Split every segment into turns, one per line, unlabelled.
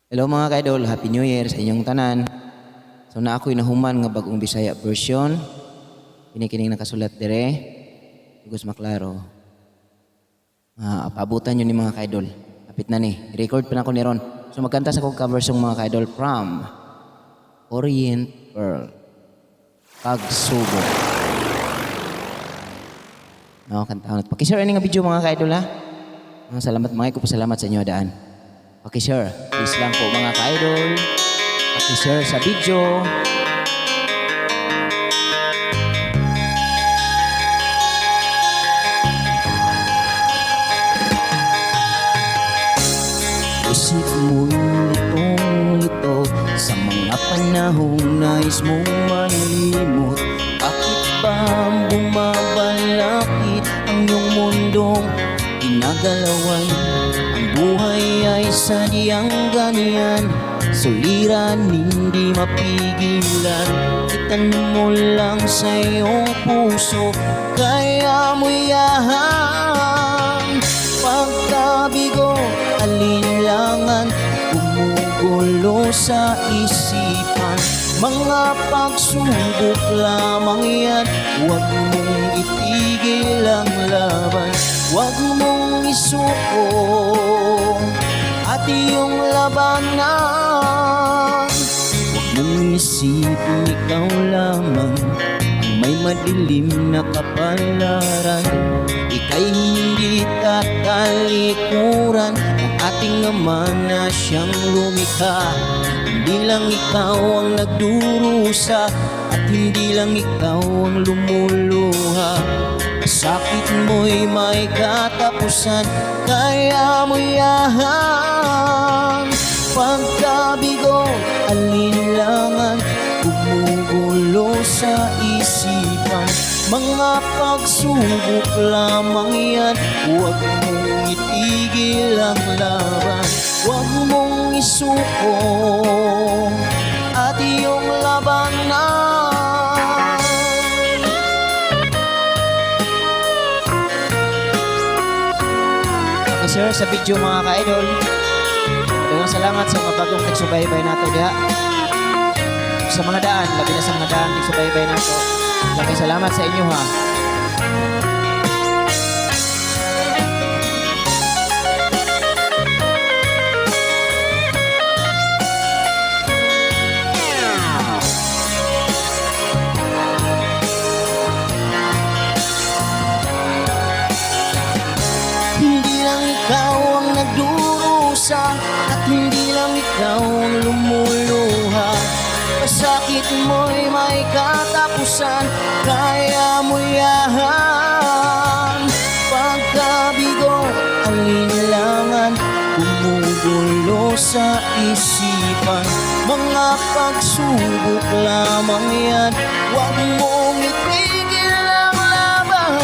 Hello mga ka-idol, Happy New Year sa inyong tanan. So na ako'y nahuman nga bagong Bisaya version. Kinikining nakasulat dire. Tugos maklaro. Paabutan nyo ni mga ka-idol. Kapit na ni. Record pa na ko ni Ron. So magkanta sa kong cover song mga ka-idol from Orient Pearl. Pagsubo. No, kanta. Pakishare ini nga video mga ka-idol ha. Salamat mga ko, pasalamat sa inyo daan. Pakishare, please lang po mga ka-idol. Pakishare sa video. Isip mo'y litong-lito sa mga panahong nais mong malimot. Bakit ba bumabalakid ang iyong mundong ginagalawan? Ang buhay ay sadyang ganyan, suliran hindi mapigilan. Itanong mo lang sa iyong puso, kaya mo yahan. Pagkabigo, alinlangan, gumugulo sa isipan. Mga pagsubok lamang yan, huwag mong itigil ang laban. Huwag mong isuko at iyong labanan. Huwag mong isipin ikaw lamang ang may madilim na kapalaran. Ika'y hindi tatalikuran ng ating Ama na siyang lumikha. Hindi lang ikaw ang nagdurusa at hindi lang ikaw ang lumuluha. Sakit mo'y may katapusan, kaya mo yahan. Pagkabigo, alinlangan, gumugulo sa isipan. Mga pagsubok lamang yan, huwag mong itigil ang laban. Huwag mong isuko at iyong labanan. Pakishare sa video mga ka-idol. Daghang salamat sa mga bagong nagsubaybay nato diha. Sa mga daan, labi na sa mga daan nagsubaybay nato. Maraming salamat sa inyo ha. Hindi lang ikaw ang nagdurusa at hindi lang ikaw ang lumuluha. Pasakit mo'y may katapusan, kaya mo yahan. Pagkabigo, alinlangan, gumugulo sa isipan. Mga pagsubok lamang yan, huwag mong itigil ang laban.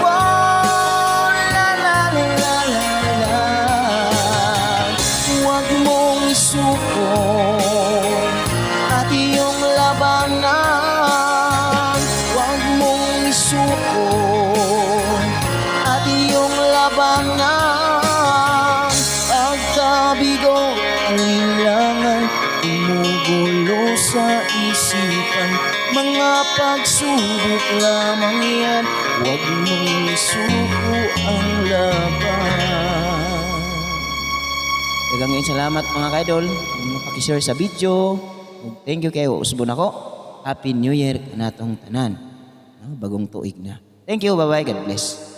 Oh, la la la la la. Huwag mong isuko at iyong labanan. Huwag mong isuko at iyong labanan. Pagkabigo, alinlangan, gumugulo sa isipan. Mga pagsubok lamang yan, huwag mong isuko ang laban. Daghang salamat mga ka-idol. Pakishare sa video. Thank you kayo. Usbon ako. Happy New Year kanatong tanan. Bagong tuig na. Thank you. Bye-bye. God bless.